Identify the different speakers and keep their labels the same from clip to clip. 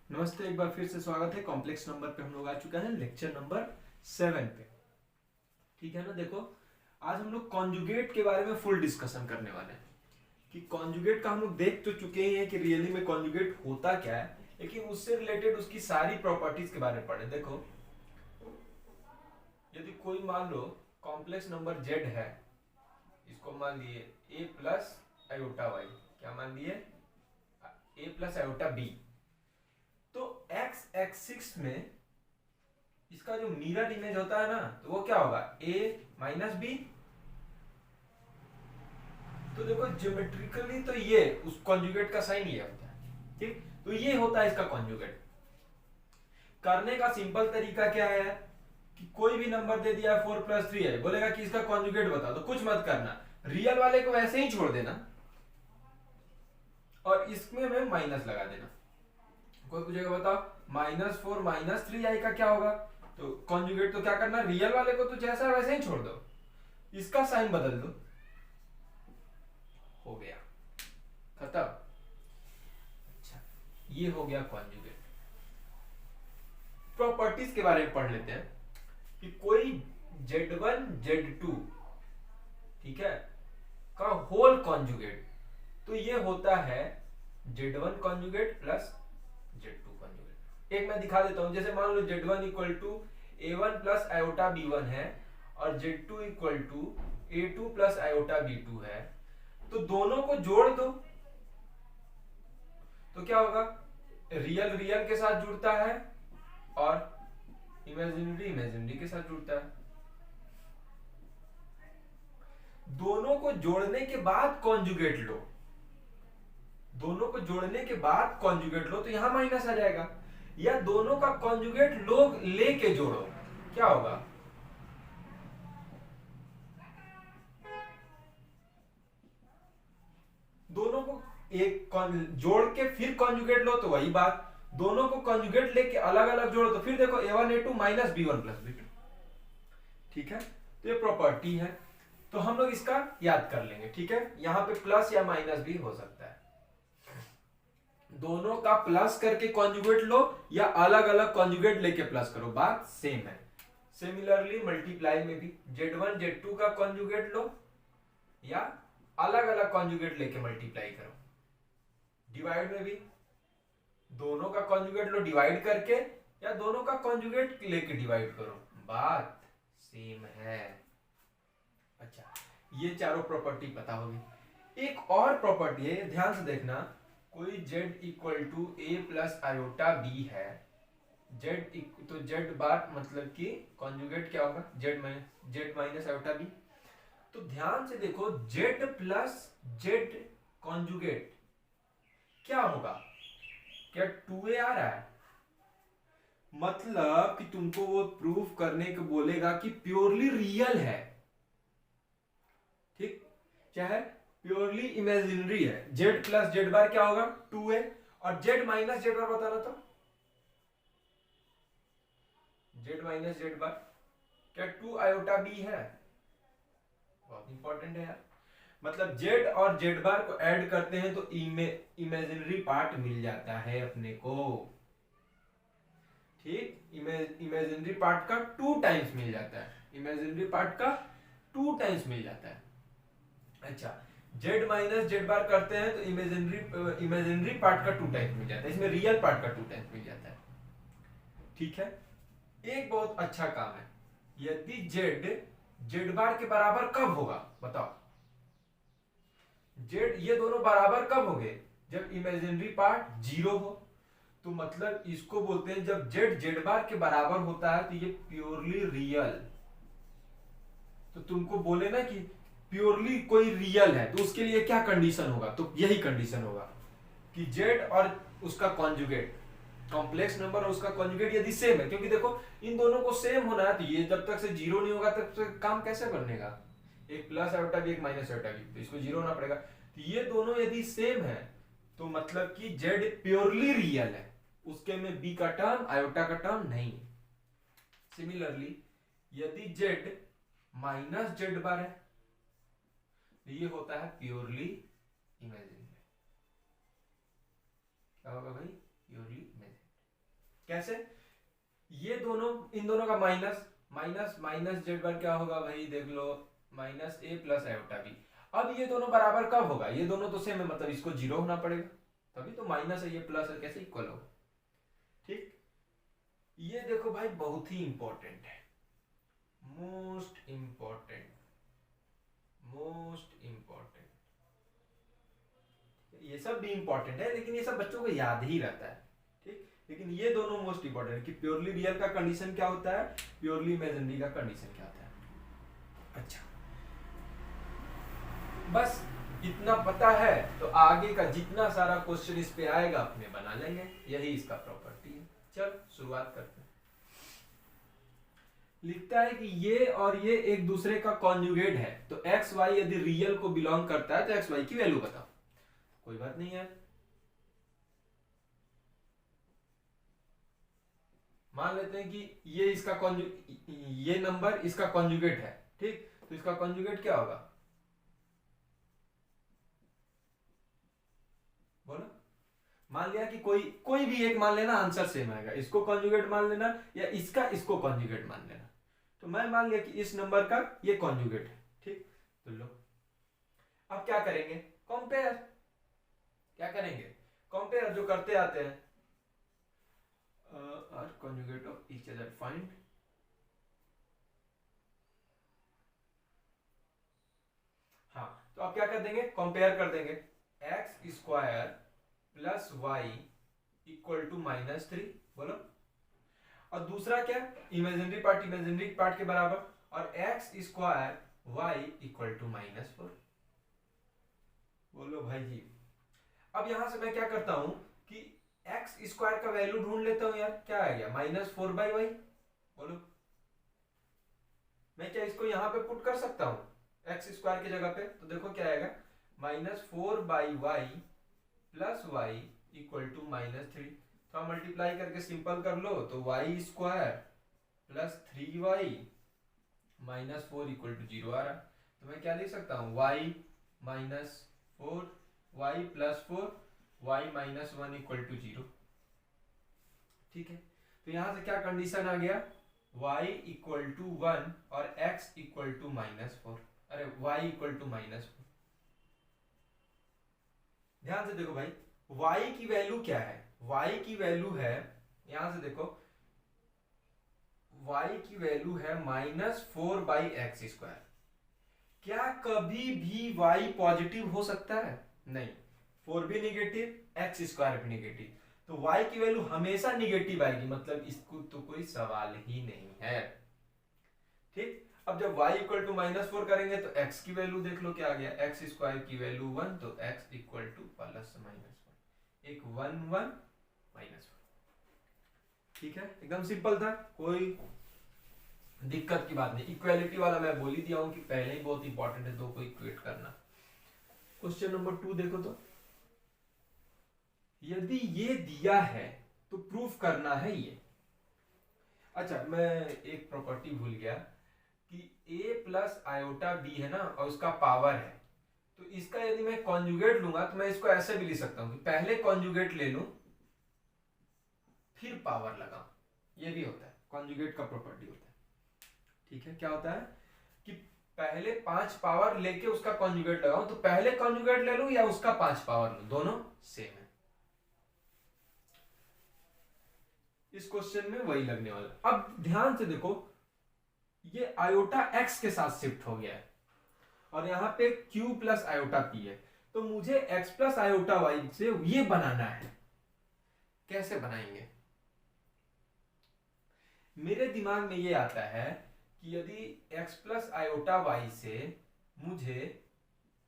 Speaker 1: नमस्ते, एक बार फिर से स्वागत है। कॉम्प्लेक्स नंबर पे हम लोग आ चुका है लेक्चर नंबर 7 पे। ठीक है ना। देखो, आज हम लोग कॉन्जुगेट के बारे में फुल डिस्कशन करने वाले हैं कि कॉन्जुगेट का हम लोग देख तो चुके ही हैं कि रियली में कॉन्जुगेट होता क्या है, लेकिन उससे रिलेटेड उसकी सारी प्रॉपर्टीज के बारे में पढ़े। देखो, यदि कोई मान लो कॉम्प्लेक्स नंबर z है, इसको मान लिए a प्लस आयोटा वाई, क्या मान लिए a प्लस आयोटा b, तो x एक्सिस में इसका जो मिरर इमेज होता है ना, तो वो क्या होगा a माइनस बी। तो देखो ज्योमेट्रिकली तो ये उस कॉन्जुगेट का साइन ये होता है। ठीक, तो ये होता है इसका कॉन्जुगेट। करने का सिंपल तरीका क्या है कि कोई भी नंबर दे दिया 4 प्लस 3 है, बोलेगा कि इसका कॉन्जुगेट बताओ, तो कुछ मत करना, रियल वाले को वैसे ही छोड़ देना और इसमें में माइनस लगा देना। कोई पूछेगा बताओ -4 -3 आई का क्या होगा, तो कॉन्जुगेट तो क्या करना, रियल वाले को तो जैसा है वैसे ही छोड़ दो, इसका साइन बदल दो, हो गया, खत्म। अच्छा, ये हो गया कॉन्जुगेट। प्रॉपर्टीज के बारे में पढ़ लेते हैं कि कोई z1 z2, ठीक है, का होल कॉन्जुगेट, तो ये होता है z1 conjugate plus z2 conjugate. एक मैं दिखा देता हूं, जैसे मान लो z1 equal to a1 plus iota b1 है और z2 equal to a2 plus iota b2 है, तो दोनों को जोड़ दो तो क्या होगा, रियल रियल के साथ जुड़ता है और इमेजिनरी इमेजिनरी के साथ जुड़ता है। दोनों को जोड़ने के बाद कॉन्जुगेट लो, दोनों को जोड़ने के बाद कॉन्जुगेट लो तो यहां माइनस आ जाएगा, या दोनों का कॉन्जुगेट लो लेके जोड़ो, क्या होगा, दोनों को एक जोड़ के फिर कॉन्जुगेट लो तो वही बात, दोनों को कॉन्जुगेट लेके अलग अलग जोड़ो तो फिर देखो a1 a2 minus b1 plus b2। ठीक है, तो ये प्रॉपर्टी है, तो हम लोग इसका याद कर लेंगे। ठीक है, यहां पे प्लस या माइनस भी हो सकता है, दोनों का प्लस करके कॉन्जुगेट लो या अलग अलग कॉन्जुगेट लेके प्लस करो, बात सेम है। सिमिलरली मल्टीप्लाई में भी z1 z2 का कॉन्जुगेट लो या अलग अलग कॉन्जुगेट लेके मल्टीप्लाई करो। डिवाइड में भी दोनों का कॉन्जुगेट लो डिवाइड करके या दोनों का कॉन्जुगेट लेके डिवाइड करो, बात सेम है। अच्छा, ये चारों प्रॉपर्टी पता होगी। एक और प्रॉपर्टी है, ध्यान से देखना, कोई z equal to a plus iota b है, तो z बार मतलब कि कॉन्जुगेट क्या होगा, z माइनस आयोटा b। तो ध्यान से देखो, z प्लस z कॉन्जुगेट क्या होगा, क्या 2a आ रहा है, मतलब कि तुमको वो प्रूफ करने को बोलेगा कि प्योरली रियल है, ठीक, चाहे प्योरली इमेजिनरी है। z प्लस z बार क्या होगा 2a, और z माइनस z बार बताना, तो z माइनस z बार क्या 2 आयोटा b है, बहुत इंपॉर्टेंट है यार। मतलब z और z बार को ऐड करते हैं तो इमेजिनरी पार्ट मिल जाता है अपने को, ठीक, इमेजिनरी पार्ट का 2 टाइम्स मिल जाता है, इमेजिनरी पार्ट का 2 टाइम्स मिल जाता है। अच्छा, z माइनस z बार करते हैं तो इमेजिनरी पार्ट का 2 टाइम्स मिल जाता है, इसमें रियल पार्ट का 2 टाइम्स मिल जाता है। ठीक है, एक बहुत अच्छा काम है, यदि z बार के बराबर कब होगा बताओ, z ये दोनों बराबर कब होंगे, जब इमेजिनरी पार्ट 0 हो, तो मतलब इसको बोलते हैं जब z बार के बराबर होता है तो ये प्योरली रियल। तो तुमको बोले ना कि प्योरली कोई रियल है, तो उसके लिए क्या कंडीशन होगा, तो यही कंडीशन होगा कि z और उसका कॉन्जुगेट, कॉम्प्लेक्स नंबर और उसका कॉन्जुगेट यदि सेम है, क्योंकि देखो इन दोनों को सेम होना है, तो ये जब तक से 0 नहीं होगा तब तक काम कैसे बनेगा, एक प्लस आयोटा भी एक माइनस आयोटा भी, तो इसको 0 होना पड़ेगा। तो ये दोनों यदि सेम है तो मतलब कि z प्योरली रियल है, उसके में b का टर्म आयोटा का टर्म नहीं है। सिमिलरली यदि z माइनस z बार है तो ये होता है प्योरली इमेजिनरी, क्या होगा भाई, प्योरली इमेजिनरी। कैसे? ये दोनों, इन दोनों का माइनस माइनस माइनस जेड बार क्या होगा भाई, देख लो, माइनस ए प्लस आयोटा बी। अब ये दोनों बराबर कब होगा? ये दोनों तो सेम है, मतलब इसको जीरो होना पड़ेगा, तभी तो माइनस है, ये प्लस है, कैसे इक्वल होगा? ठीक, ये देखो भाई बहुत ही इंपॉर्टेंट है, मोस्ट इंपॉर्टेंट, मोस्ट इंपॉर्टेंट। ये सब भी इंपॉर्टेंट है, लेकिन ये सब बच्चों को याद ही रहता है, ठीक। लेकिन ये दोनों मोस्ट इंपॉर्टेंट है कि प्योरली रियल का कंडीशन क्या होता है, प्योरली इमेजिनरी का कंडीशन क्या होता है। अच्छा, बस इतना पता है तो आगे का जितना सारा क्वेश्चन इस पे आएगा अपने बना लेंगे, यही इसका प्रॉपर्टी है। चल शुरुआत करते हैं। लिखता है कि ये और ये एक दूसरे का कॉन्जुगेट है, तो एक्स वाई यदि रियल को बिलोंग करता है तो एक्स वाई की वैल्यू बताओ। कोई बात नहीं है, मान लेते हैं कि ये इसका ये नंबर इसका कॉन्जुगेट है, ठीक। तो इसका कॉन्जुगेट क्या होगा, बोलो। मान लिया कि कोई भी एक मान लेना, आंसर सेम आएगा, इसको कॉन्जुगेट मान लेना या इसको कॉन्जुगेट मान लेना। तो मैं मान लिया कि इस नंबर का ये कॉन्जुगेट है, ठीक। तो लो, अब क्या करेंगे, कंपेयर। क्या करेंगे, कंपेयर, जो करते आते हैं, conjugate of each other find। हाँ, तो अब क्या कर देंगे, कंपेयर कर देंगे, x square plus y equal to -3, बोलो। और दूसरा क्या, इमेजिनरी पार्ट के बराबर, और x square y equal to -4, बोलो भाई जी। अब यहां से मैं क्या करता हूं कि एक्स स्क्वायर का वैल्यू ढूंढ लेता हूं यार, क्या आ गया, -4/y, बोलो। मैं क्या इसको यहां पे पुट कर सकता हूं एक्स स्क्वायर की जगह पे, तो देखो क्या आएगा, -4/y plus y equal to -3। तो मल्टीप्लाई करके सिंपल कर लो, तो y square plus 3y -4 equal to 0 आ रहा। तो मैं क्या लिख सकता हूँ, y -4 y plus 4 y -1 equal to 0, ठीक है। तो यहां से क्या कंडीशन आ गया, y इक्वल टू 1 और x इक्वल टू -4, अरे y इक्वल टू -4। ध्यान से देखो भाई, y की वैल्यू क्या है, y की वैल्यू है, यहां से देखो, y की वैल्यू है -4/x²। क्या कभी भी y पॉजिटिव हो सकता है? नहीं, 4 भी निगेटिव, x² भी निगेटिव, तो y की वैल्यू हमेशा निगेटिव आएगी, मतलब इसको तो कोई सवाल ही नहीं है, ठीक। अब जब y इक्वल टू -4 करेंगे तो x की वैल्यू देख लो क्या आ गया, x² की वैल्यू 1, तो x इक्वल टू +-1, एक 1 1 -1, ठीक है। एकदम सिंपल था, कोई दिक्कत की बात नहीं। इक्वालिटी वाला मैं बोल ही दिया हूं कि पहले ही बहुत इंपॉर्टेंट है, दो को इक्वेट करना। क्वेश्चन नंबर 2 देखो तो, यदि ये दिया है तो प्रूफ करना है ये। अच्छा, मैं एक प्रॉपर्टी भूल गया कि a प्लस आयोटा b है ना, और उसका पावर है, तो इसका यदि मैं कॉन्जुगेट लूंगा तो मैं इसको ऐसे भी लिख सकता हूं कि पहले कॉन्जुगेट ले लूं फिर पावर लगाऊं, ये भी होता है, कॉन्जुगेट का प्रॉपर्टी होता है, ठीक है। क्या होता है कि पहले 5 पावर लेके उसका कॉन्जुगेट लगाऊं, तो पहले कॉन्जुगेट ले लूं या उसका 5 पावर लूं, दोनों सेम है। इस क्वेश्चन में वही लगने वाला। अब ध्यान से देखो, ये आयोटा x के साथ शिफ्ट हो गया है और यहां पे q प्लस आयोटा p है, तो मुझे x प्लस आयोटा y से ये बनाना है। कैसे बनाएंगे, मेरे दिमाग में ये आता है कि यदि x प्लस आयोटा y से मुझे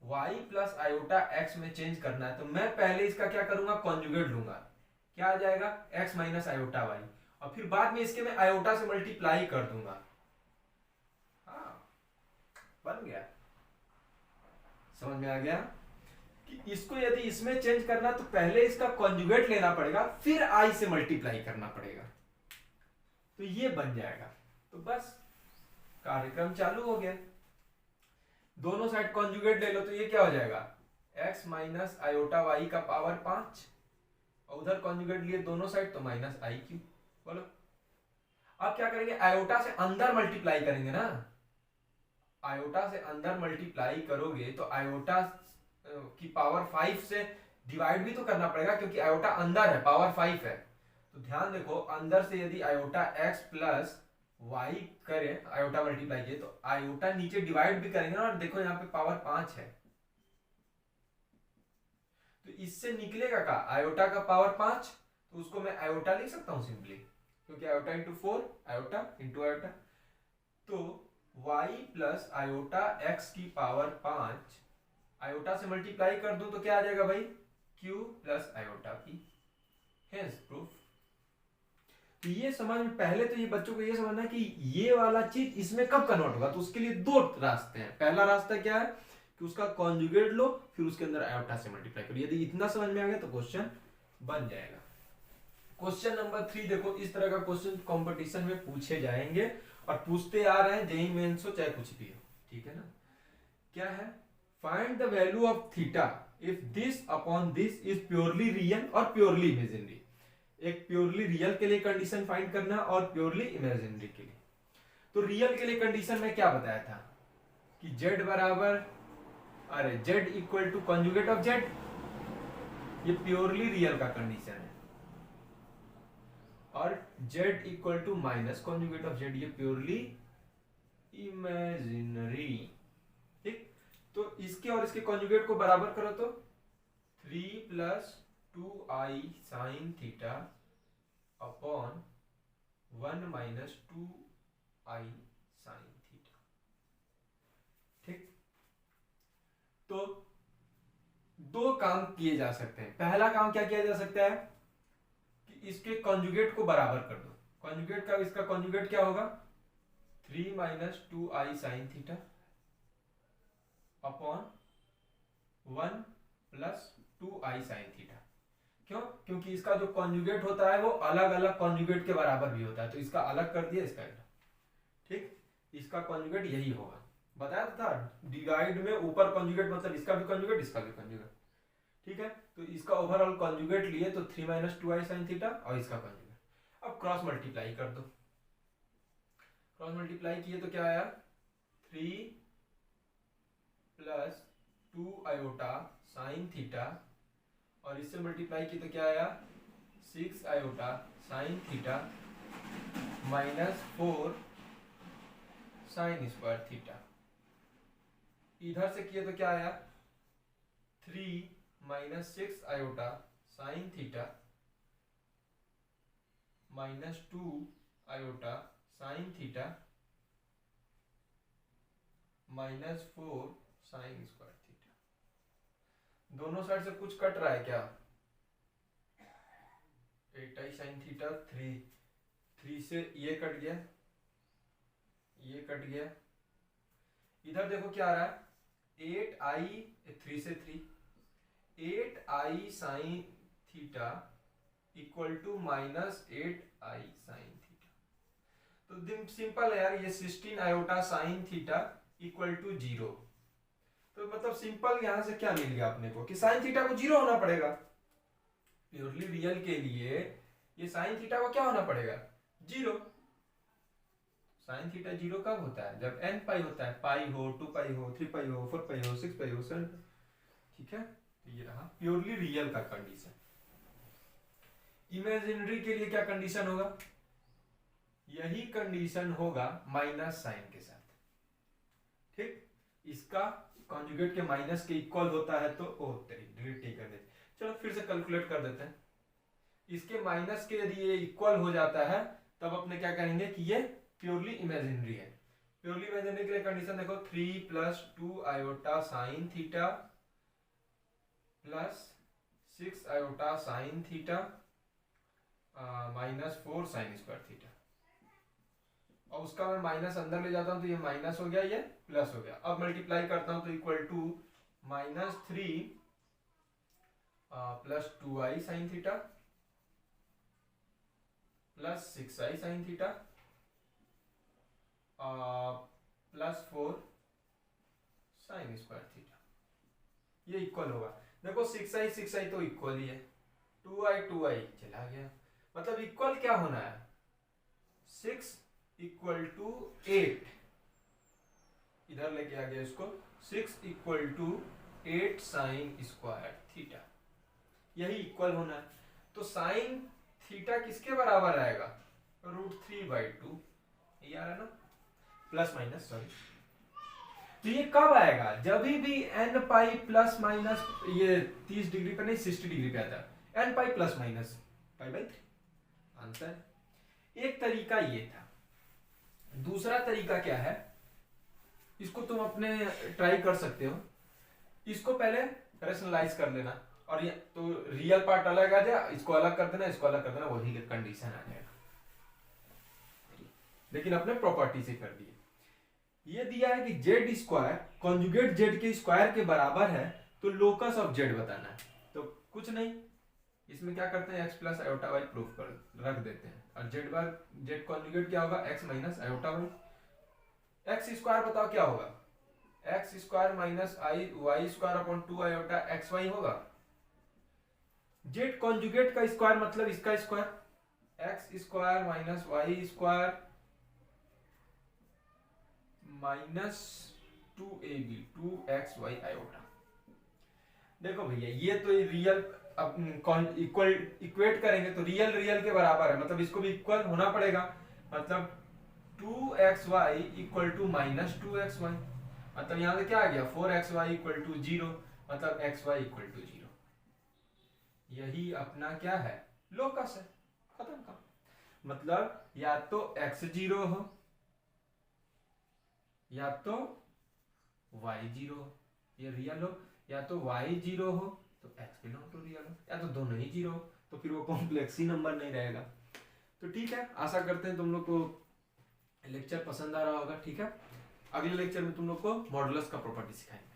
Speaker 1: y प्लस आयोटा x में चेंज करना है, तो मैं पहले इसका क्या करूंगा, कॉन्जुगेट लूंगा, क्या आ जाएगा, x माइनस आयोटा y, और फिर बाद में इसके मैं आयोटा से मल्टीप्लाई कर दूंगा। हाँ, बन गया, समझ में आ गया कि इसको यदि इसमें चेंज करना तो पहले इसका कॉन्जुगेट लेना पड़ेगा, फिर i से मल्टीप्लाई करना पड़ेगा, तो ये बन जाएगा। तो बस कार्यक्रम चालू हो गया। दोनों साइड कॉन्जुगेट ले लो तो ये क्या हो जाएगा, x माइनस आयोटा y का पावर 5, और उधर कॉन्जुगेट लिए दोनों साइड तो -iq, बोलो। अब क्या करेंगे, आयोटा से अंदर मल्टीप्लाई करेंगे ना, आयोटा से अंदर मल्टीप्लाई करोगे तो आयोटा की पावर 5 से डिवाइड भी तो करना पड़ेगा, क्योंकि आयोटा अंदर है, पावर 5 है। तो ध्यान देखो, अंदर से यदि आयोटा x प्लस वाई करें, आयोटा मल्टीप्लाई किए, तो आयोटा नीचे डिवाइड भी करेंगे ना, और देखो यहाँ पे पावर 5 है, तो इससे निकलेगा का आयोटा का पावर 5, तो उसको मैं आयोटा लिख सकता हूं सिंपली, क्योंकि iota into 4, iota into iota. तो y प्लस आयोटा x की पावर 5 आयोटा से मल्टीप्लाई कर दूं तो क्या आ जाएगा भाई, q plus iota p। Hence proof. तो ये समझ में, पहले तो ये बच्चों को ये समझना है कि ये वाला चीज इसमें कब कन्वर्ट होगा, तो उसके लिए दो रास्ते हैं। पहला रास्ता क्या है कि उसका कॉन्जुगेट लो, फिर उसके अंदर आयोटा से मल्टीप्लाई करो। यदि इतना समझ में आ गया तो क्वेश्चन बन जाएगा। क्वेश्चन नंबर 3 देखो, इस तरह का क्वेश्चन कंपटीशन में पूछे जाएंगे और पूछते आ रहे हैं, जेई मेंस हो चाहे कुछ भी हो, ठीक है ना। क्या है, find the value of theta if this upon this is purely real और प्योरली इमेजिनरी। एक प्योरली रियल के लिए कंडीशन फाइंड करना और प्योरली इमेजिनरी के लिए। तो रियल के लिए कंडीशन में क्या बताया था कि z बराबर, अरे z equal to conjugate of z, ये प्योरली रियल का कंडीशन है। और z equal to minus conjugate of z, ये प्योरली इमेजिनरी। ठीक, तो इसके और इसके कॉन्जुगेट को बराबर करो तो 3 plus 2i sine theta upon 1 minus 2i sine theta. ठीक, तो दो काम किए जा सकते हैं। पहला काम क्या किया जा सकता है कि इसके कॉन्जुगेट को बराबर कर दो। कॉन्जुगेट का, इसका कॉन्जुगेट क्या होगा, 3 minus 2i sine theta upon 1 plus 2i sine theta. क्यों, क्योंकि इसका जो कॉन्जुगेट होता है वो अलग अलग कॉन्जुगेट के बराबर भी होता है, तो इसका अलग कर दिया, इसका अलग। ठीक, इसका कॉन्जुगेट यही होगा, बताया था डिवाइड में ऊपर कॉन्जुगेट मतलब इसका भी कॉन्जुगेट, इसका भी कॉन्जुगेट। ठीक है, तो इसका ओवरऑल कॉन्जुगेट लिए तो 3 माइनस 2i साइन थीटा और इसका कॉन्जुगेट। अब क्रॉस मल्टीप्लाई कर दो, क्रॉस मल्टीप्लाई किए तो क्या आया, 3 प्लस 2 आयोटा साइन थीटा, और इससे मल्टीप्लाई किए तो क्या आया, 6 iota sine theta minus 4 sine square theta. इधर से किए तो क्या आया, 3 minus 6 iota sine theta minus 2 iota sine theta minus 4 sine square theta. दोनों साइड से कुछ कट रहा है क्या, 8i साइन थीटा, 3 से ये कट गया, ये कट गया। इधर देखो क्या आ रहा है, 8i, 3 से 3, 8i sine theta equal to minus 8i sine theta. तो सिंपल है यार, ये 16 iota sine theta equal to 0। तो मतलब सिंपल यहां से क्या मिल गया अपने को कि साइन थीटा को 0 होना पड़ेगा। प्योरली रियल के लिए ये साइन थीटा को क्या होना पड़ेगा, 0। साइन थीटा 0 कब होता है, जब n पाई होता है, पाई हो, 2 पाई हो, 3 पाई हो, 4 पाई हो, 6 पाई हो, 7। ठीक है, तो ये रहा प्योरली रियल का कंडीशन। इमेजिनरी के लिए क्या कंडीशन होगा, यही कंडीशन होगा माइनस साइन के साथ। ठीक, इसका कॉन्जुगेट के माइनस के इक्वल होता है तो डिलीट नहीं कर देते। चलो फिर से कैलकुलेट कर देते हैं। इसके माइनस के यदि ये इक्वल हो जाता है तब अपने क्या करेंगे कि ये प्योरली इमेजिनरी है। प्योरली इमेजिनरी के लिए कंडीशन देखो, 3 plus 2 iota sine theta plus 6 iota sine theta minus 4 sine square theta. और उसका मैं माइनस अंदर ले जाता हूं तो ये माइनस हो गया, ये प्लस हो गया। अब मल्टीप्लाई करता हूं तो equal to minus 3 plus 2i sine theta plus 6i sine theta plus 4 sine square theta, ये इक्वल होगा। देखो 6i तो इक्वल ही है, 2i चला गया, मतलब इक्वल क्या होना है, 6 इक्वल टू 8, इधर लेके आ गया इसको, 6 equal to 8 sine square theta, यही इक्वल होना है। तो साइन थीटा किसके बराबर आएगा, √3/2, ये आ रहा है ना, प्लस माइनस सॉरी। तो ये कब आएगा, जब भी एन पाई प्लस माइनस ये 30 डिग्री पे नहीं 60 डिग्री पे आता है, n pi plus minus π/3 answer. एक तरीका ये था। दूसरा तरीका क्या है, इसको तुम अपने ट्राई कर सकते हो, इसको पहले रेशनलाइज कर लेना, और ये तो रियल पार्ट अलग आ जाए, इसको अलग कर देना, इसको अलग कर देना, वही कंडीशन आ जाएगा, लेकिन अपने प्रॉपर्टी से कर दिए। ये दिया है कि जेड स्क्वायर कॉन्जुगेट जेड के स्क्वायर के बराबर है, तो लोकस ऑफ जेड बताना है। तो कुछ नहीं, इसमें क्या करते हैं, x plus iota y proof कर रख देते हैं, और जेड कॉन्जुगेट क्या होगा, x minus iota y. X square बताओ क्या होगा, x square minus i y square upon 2 iota x y होगा। जेड कॉन्जुगेट का स्क्वायर मतलब इसका square, x square minus y square minus 2ab 2xy iota. देखो भैया ये तो रियल इक्वल इक्वेट करेंगे तो रियल के बराबर है, मतलब इसको भी इक्वल होना पड़ेगा, मतलब 2xy equal to minus 2xy, मतलब यहां से क्या आ गया 4xy इक्वल टू 0, मतलब xy इक्वल टू 0। यही अपना क्या है, लोकस है, खत्म का मतलब या तो x 0 हो या तो y 0 हो, ये रियल हो, या तो y 0 हो तो x बिलोंग टू रियल हो, या तो दोनों ही 0 हो, तो फिर वो कॉम्प्लेक्स ही नंबर नहीं रहेगा। तो ठीक है, आशा करते हैं तुम लोग को लेक्चर पसंद आ रहा होगा। ठीक है, अगले लेक्चर में तुम लोग को मॉडुलस का प्रॉपर्टी सिखाएंगे।